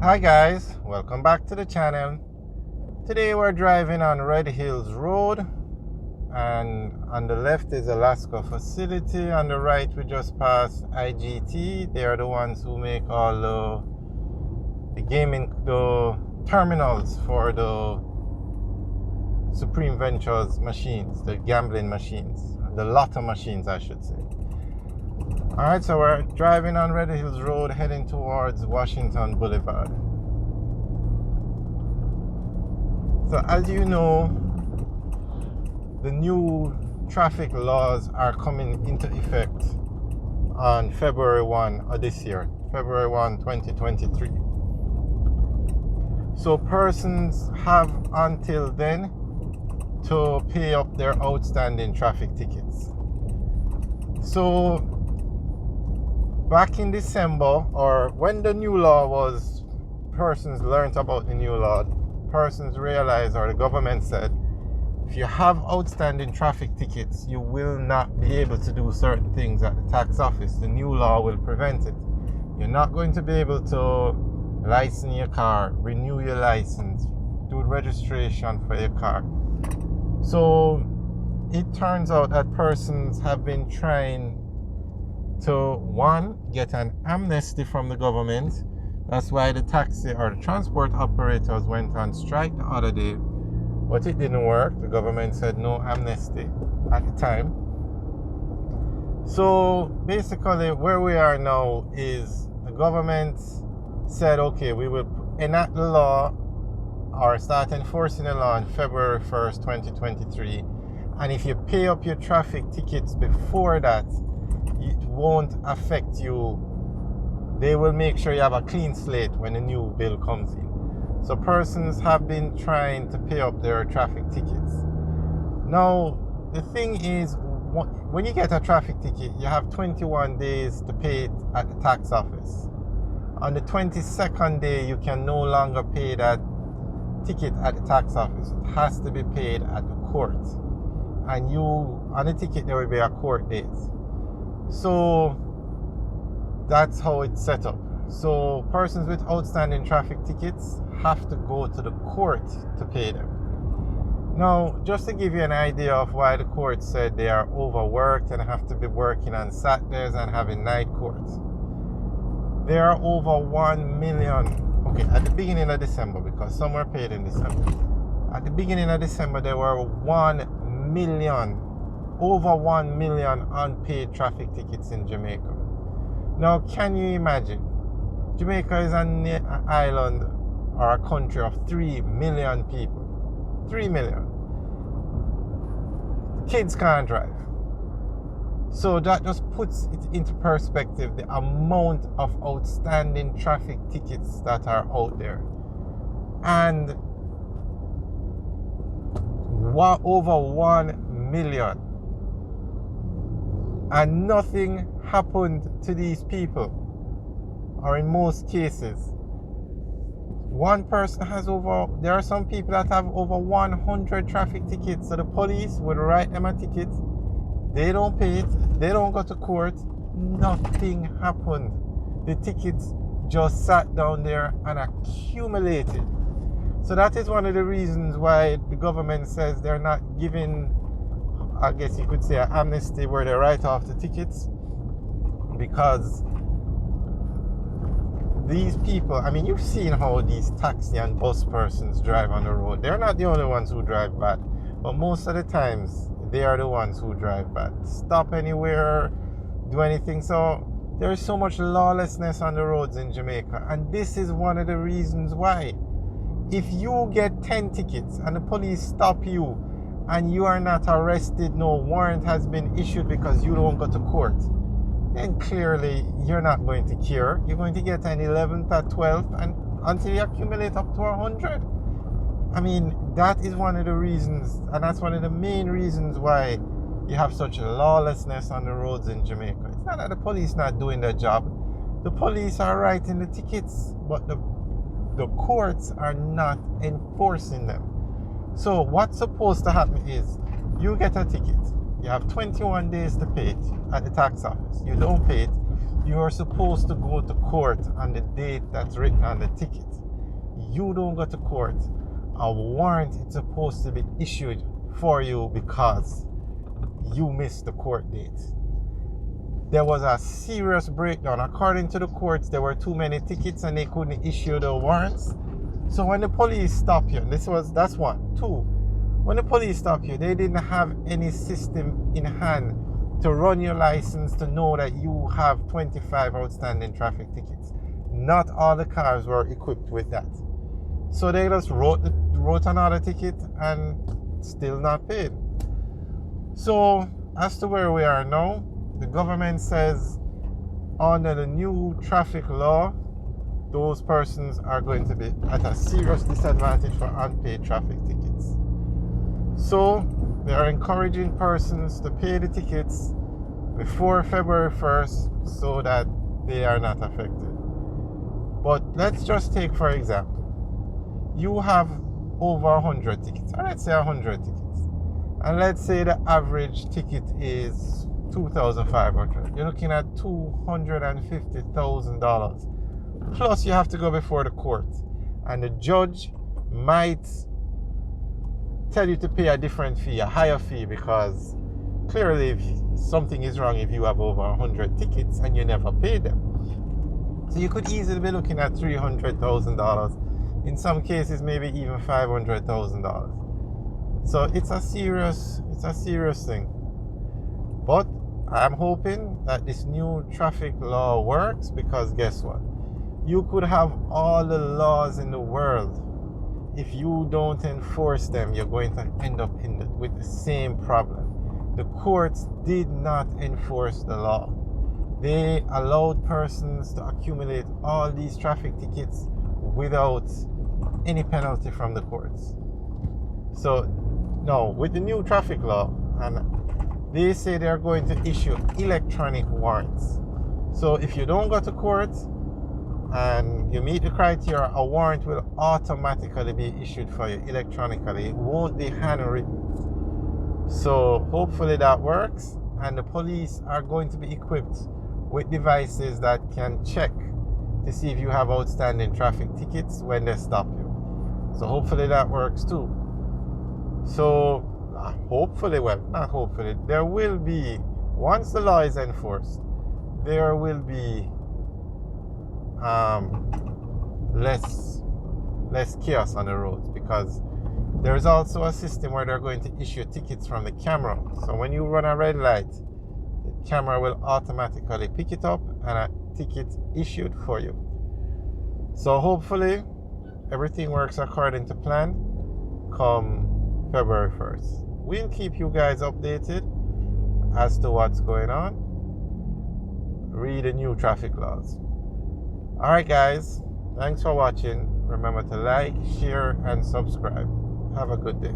Hi guys, welcome back to the channel. Today we're driving on Red Hills Road, and on the left is Alaska Facility. On the right we just passed IGT. They are the ones who make all the terminals for the Supreme Ventures machines, the gambling machines, the lotto machines I should say. Alright, so we're driving on Red Hills Road heading towards Washington Boulevard. So as you know, the new traffic laws are coming into effect on February 1 of this year, February 1, 2023. So persons have until then to pay up their outstanding traffic tickets. So back in December, or when the new law was, persons learned about the new law, persons realized, or the government said, if you have outstanding traffic tickets, you will not be able to do certain things at the tax office. The new law will prevent it. You're not going to be able to license your car, renew your license, do registration for your car. So it turns out that persons have been trying to, one, get an amnesty from the government. That's why the taxi or the transport operators went on strike the other day, but it didn't work. The government said no amnesty at the time. So basically where we are now is the government said, okay, we will enact the law or start enforcing the law on February 1st, 2023. And if you pay up your traffic tickets before that, it won't affect you. They will make sure you have a clean slate when the new bill comes in. So persons have been trying to pay up their traffic tickets. Now, the thing is, when you get a traffic ticket, you have 21 days to pay it at the tax office. On the 22nd day, you can no longer pay that ticket at the tax office. It has to be paid at the court. And on the ticket, there will be a court date. So that's how it's set up. So persons with outstanding traffic tickets have to go to the court to pay them. Now, just to give you an idea of why the court said they are overworked and have to be working on Saturdays and having night courts. There are over 1 million, okay, at the beginning of December, because some were paid in December. At the beginning of December, there were over 1 million unpaid traffic tickets in Jamaica. Now, can you imagine? Jamaica is an island or a country of 3 million people. 3 million. Kids can't drive. So that just puts it into perspective, the amount of outstanding traffic tickets that are out there. And over 1 million. And nothing happened to these people, or in most cases. One person there are some people that have over 100 traffic tickets, so the police would write them a ticket, they don't pay it, they don't go to court, nothing happened. The tickets just sat down there and accumulated. So that is one of the reasons why the government says they're not giving, I guess you could say, an amnesty where they write off the tickets, because these people, I mean, you've seen how these taxi and bus persons drive on the road. They're not the only ones who drive bad, but most of the times they are the ones who drive bad. Stop anywhere, do anything. So there is so much lawlessness on the roads in Jamaica, and this is one of the reasons why. If you get 10 tickets and the police stop you and you are not arrested, no warrant has been issued because you don't go to court, then clearly you're not going to care. You're going to get an 11th, a 12th, and until you accumulate up to 100. I mean, that is one of the reasons, and that's one of the main reasons why you have such lawlessness on the roads in Jamaica. It's not that the police not doing their job. The police are writing the tickets, but the courts are not enforcing them. So what's supposed to happen is, you get a ticket, you have 21 days to pay it at the tax office. You don't pay it, you're supposed to go to court on the date that's written on the ticket. You don't go to court. A warrant is supposed to be issued for you because you missed the court date. There was a serious breakdown. According to the courts, there were too many tickets and they couldn't issue the warrants. So when the police stop you, that's one. Two, when the police stop you, they didn't have any system in hand to run your license to know that you have 25 outstanding traffic tickets. Not all the cars were equipped with that. So they just wrote another ticket and still not paid. So as to where we are now, the government says under the new traffic law, those persons are going to be at a serious disadvantage for unpaid traffic tickets. So they are encouraging persons to pay the tickets before February 1st so that they are not affected. But let's just take, for example, you have over 100 tickets, or let's say 100 tickets, and let's say the average ticket is $2,500. You're looking at $250,000. Plus you have to go before the court, and the judge might tell you to pay a different fee, a higher fee, because clearly if something is wrong if you have over 100 tickets and you never pay them. So you could easily be looking at $300,000. In some cases, maybe even $500,000. So it's a serious thing. But I'm hoping that this new traffic law works, because guess what? You could have all the laws in the world. If you don't enforce them, you're going to end up with the same problem. The courts did not enforce the law. They allowed persons to accumulate all these traffic tickets without any penalty from the courts. So now with the new traffic law, and they say they're going to issue electronic warrants. So if you don't go to court and you meet the criteria, a warrant will automatically be issued for you electronically. It won't be handwritten. So hopefully that works, and the police are going to be equipped with devices that can check to see if you have outstanding traffic tickets when they stop you. So hopefully that works too. So hopefully, well, not hopefully, there will be, once the law is enforced, there will be less chaos on the roads, because there is also a system where they're going to issue tickets from the camera. So when you run a red light, the camera will automatically pick it up and a ticket issued for you. So hopefully everything works according to plan come February 1st. We'll keep you guys updated as to what's going on. Read the new traffic laws. Alright guys, thanks for watching. Remember to like, share, and subscribe. Have a good day.